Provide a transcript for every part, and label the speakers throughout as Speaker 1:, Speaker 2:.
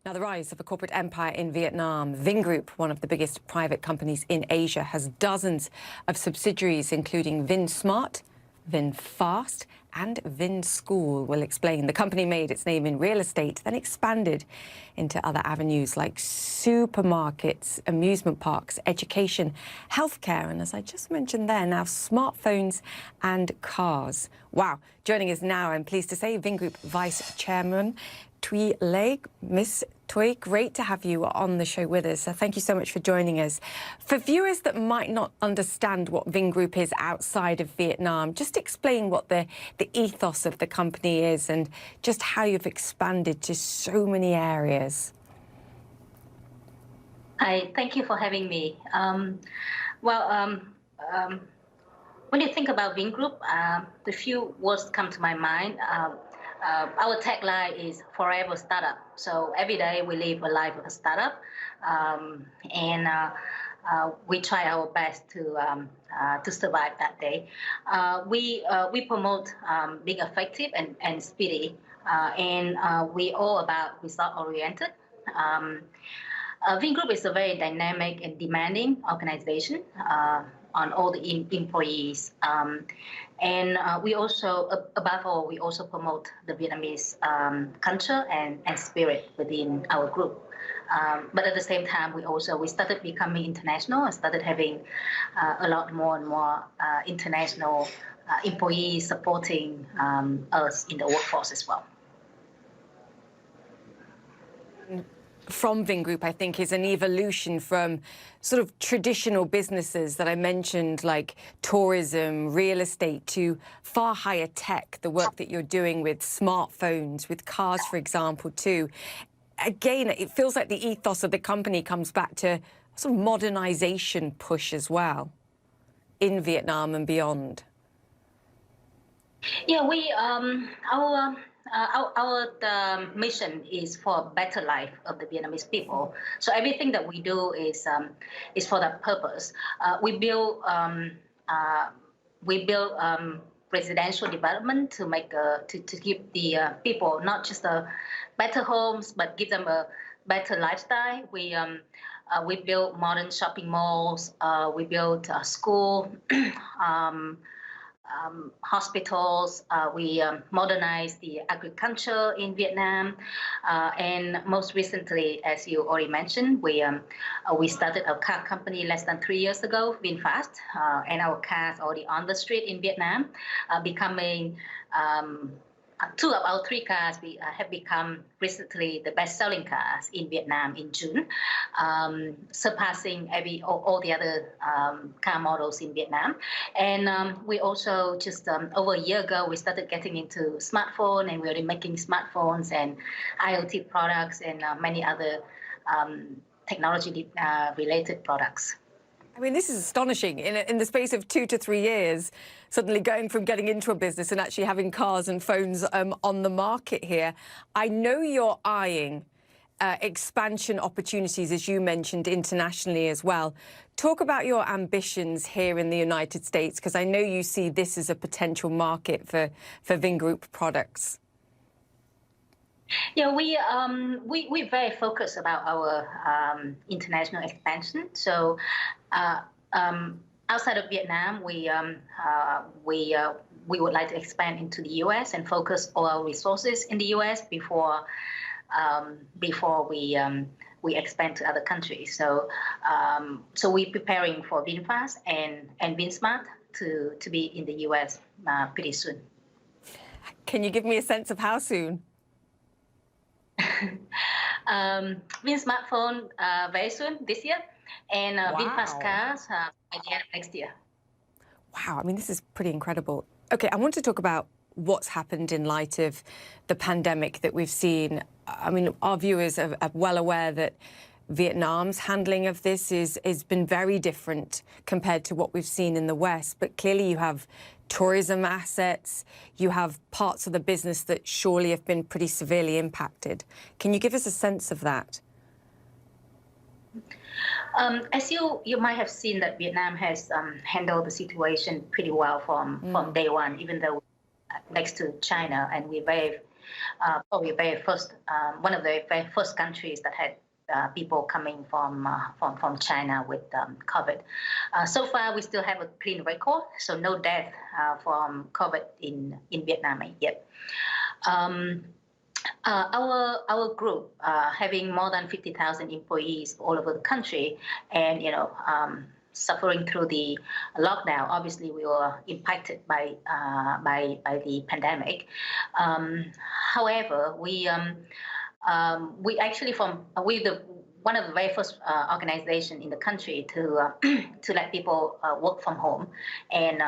Speaker 1: Now, the rise of a corporate empire in Vietnam. Vingroup, one of the biggest private companies in Asia, has dozens of subsidiaries, including VinSmart, VinFast and VinSchool. We'll explain. The company made its name in real estate, then expanded into other avenues like supermarkets, amusement parks, education, healthcare, and as I just mentioned there, now smartphones and cars. Wow. Joining us now, I'm pleased to say, Vingroup Vice Chairman Thuy Le. Miss Thuy, great to have you on the show with us. So thank you so much for joining us. For viewers that might not understand what Vingroup is outside of Vietnam, just explain what the ethos of the company is and just how you've expanded to so many areas.
Speaker 2: Hi, thank you for having me. When you think about Vingroup, the few words come to my mind. Our tagline is forever startup. So every day we live a life of a startup, and we try our best to survive that day. We promote being effective and speedy, and we all about result oriented. Vingroup is a very dynamic and demanding organization on all the employees. And we also, above all, we also promote the Vietnamese culture and spirit within our group. But at the same time, we started becoming international and started having a lot more and more international employees supporting us in the workforce as well.
Speaker 1: From Vingroup, I think, is an evolution from sort of traditional businesses that I mentioned, like tourism, real estate, to far higher tech, the work that you're doing with smartphones, with cars, for example, too. Again, it feels like the ethos of the company comes back to sort of modernization push as well in Vietnam and beyond.
Speaker 2: Yeah, our mission is for a better life of the Vietnamese people. So everything that we do is for that purpose. We build residential development to make to give the people not just better homes, but give them a better lifestyle. We build modern shopping malls. We build a school. Hospitals, we modernize the agriculture in Vietnam, and most recently, as you already mentioned, we started a car company less than 3 years ago, VinFast, and our cars are already on the street in Vietnam, becoming 2 of our 3 cars have become recently the best-selling cars in Vietnam in June, surpassing all the other car models in Vietnam. And we also just over a year ago we started getting into smartphone, and we're already making smartphones and IoT products and many other technology related products.
Speaker 1: I mean, this is astonishing. In the space of 2 to 3 years, suddenly going from getting into a business and actually having cars and phones on the market here. I know you're eyeing expansion opportunities, as you mentioned, internationally as well. Talk about your ambitions here in the United States, because I know you see this as a potential market for Vingroup products.
Speaker 2: Yeah, we're very focused about our international expansion. So outside of Vietnam, we would like to expand into the U.S. and focus all our resources in the U.S. before we expand to other countries. So we're preparing for VinFast and VinSmart to be in the U.S. Pretty soon.
Speaker 1: Can you give me a sense of how soon?
Speaker 2: VinSmartphone very soon this year, and
Speaker 1: wow.
Speaker 2: VinFast cars by the end of next year.
Speaker 1: Wow, I mean, this is pretty incredible. Okay, I want to talk about what's happened in light of the pandemic that we've seen. I mean, our viewers are well aware that Vietnam's handling of this has been very different compared to what we've seen in the West. But clearly you have tourism assets, you have parts of the business that surely have been pretty severely impacted. Can you give us a sense of that?
Speaker 2: As you might have seen, that Vietnam has handled the situation pretty well from day one, even though next to China, and we're very probably one of the very first countries that had people coming from China with COVID. So far, we still have a clean record, so no death from COVID in Vietnam yet. Our group, having more than 50,000 employees all over the country, and suffering through the lockdown. Obviously, we were impacted by the pandemic. However, we actually one of the very first organization in the country to let people work from home and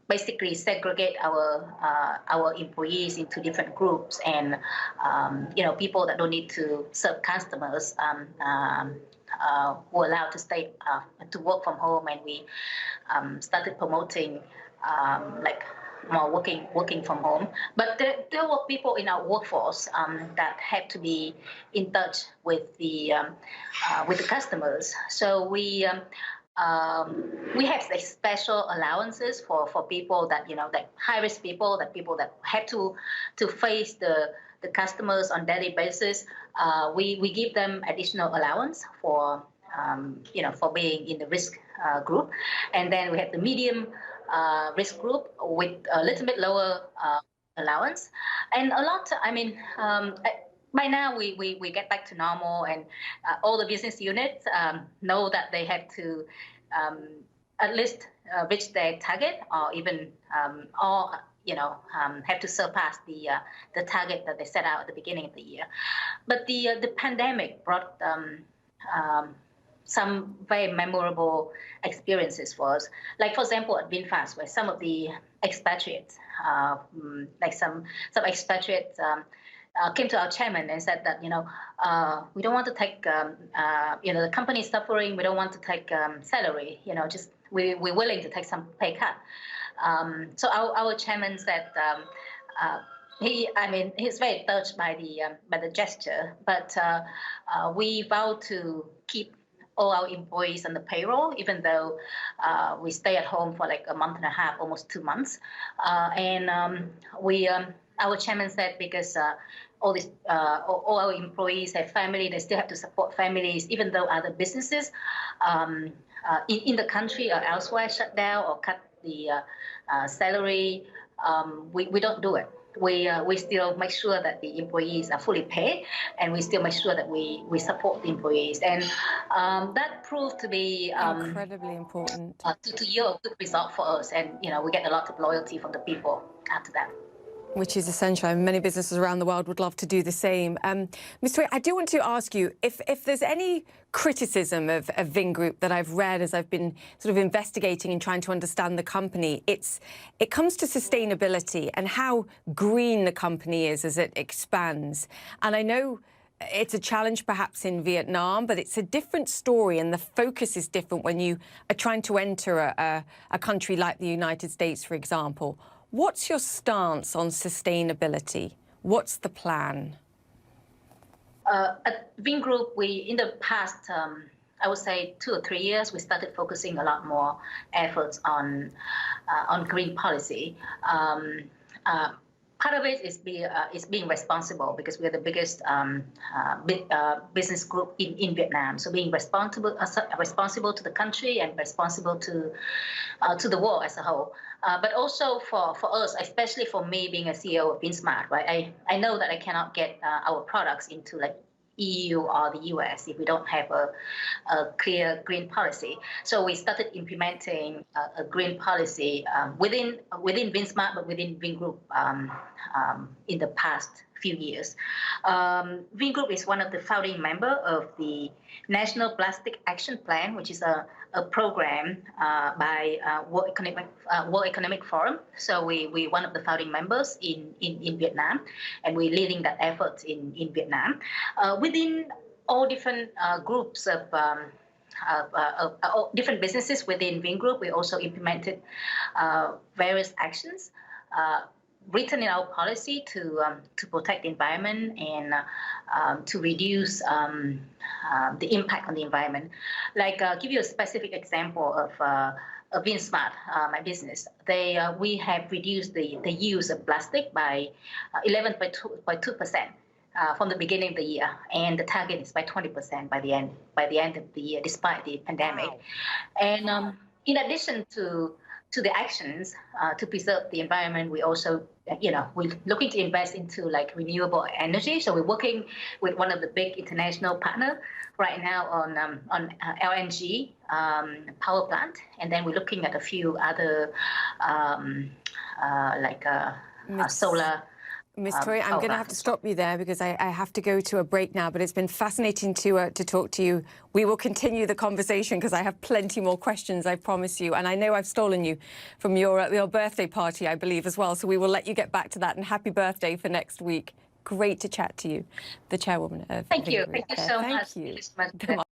Speaker 2: basically segregate our employees into different groups, and people that don't need to serve customers were allowed to stay to work from home, and we started promoting more working from home. But there were people in our workforce that had to be in touch with the customers. So we have special allowances for people that that high risk people that had to face the customers on daily basis. We give them additional allowance for for being in the risk group, and then we have the medium risk group with a little bit lower allowance, and a lot. By now we get back to normal, and all the business units know that they have to at least reach their target, or even have to surpass the target that they set out at the beginning of the year. But the pandemic brought some very memorable experiences for us. Like, for example, at VinFast, where some of the expatriates, some expatriates came to our chairman and said that, we don't want to take, the company is suffering, we don't want to take salary, we're willing to take some pay cut. So our chairman said, he's very touched by the gesture, but we vow to keep all our employees on the payroll, even though we stay at home for like a month and a half, almost 2 months. Our chairman said, because all our employees have family, they still have to support families, even though other businesses in the country or elsewhere shut down or cut the salary. We don't do it. We still make sure that the employees are fully paid, and we still make sure that we support the employees, and that proved to be
Speaker 1: incredibly important
Speaker 2: to yield a good result for us, and we get a lot of loyalty from the people after that.
Speaker 1: Which is essential. And many businesses around the world would love to do the same. Mr. Wei, I do want to ask you if there's any criticism of Vingroup that I've read as I've been sort of investigating and trying to understand the company. It comes to sustainability and how green the company is as it expands. And I know it's a challenge perhaps in Vietnam, but it's a different story, and the focus is different when you are trying to enter a country like the United States, for example. What's your stance on sustainability? What's the plan?
Speaker 2: At Vingroup, in the past, I would say 2 or 3 years, we started focusing a lot more efforts on green policy. Part of it is being responsible, because we're the biggest business group in Vietnam. So being responsible to the country and responsible to the world as a whole. But also for us, especially for me being a CEO of VinSmart, right? I know that I cannot get our products into like EU or the US if we don't have a clear green policy. So we started implementing a green policy within VinSmart, but within Vingroup in the past few years. Vingroup is one of the founding members of the National Plastic Action Plan, which is a program by World Economic Forum. So we're one of the founding members in Vietnam, and we're leading that effort in Vietnam. Within all different groups of different businesses within Vingroup, we also implemented various actions written in our policy to protect the environment and to reduce the impact on the environment. Like, give you a specific example of Vinsmart, my business, we have reduced the use of plastic by 11.2%. From the beginning of the year, and the target is by 20% by the end of the year, despite the pandemic. Wow. And in addition to the actions to preserve the environment, we also, we're looking to invest into like renewable energy. So we're working with one of the big international partner right now on LNG power plant, and then we're looking at a few other solar.
Speaker 1: Ms. Toy, I'm going to have to stop you there because I have to go to a break now, but it's been fascinating to talk to you. We will continue the conversation because I have plenty more questions, I promise you. And I know I've stolen you from your birthday party, I believe, as well. So we will let you get back to that, and happy birthday for next week. Great to chat to you, the chairwoman of
Speaker 2: Thank you.
Speaker 1: Vingroup.
Speaker 2: Thank you so much.
Speaker 1: Thank you.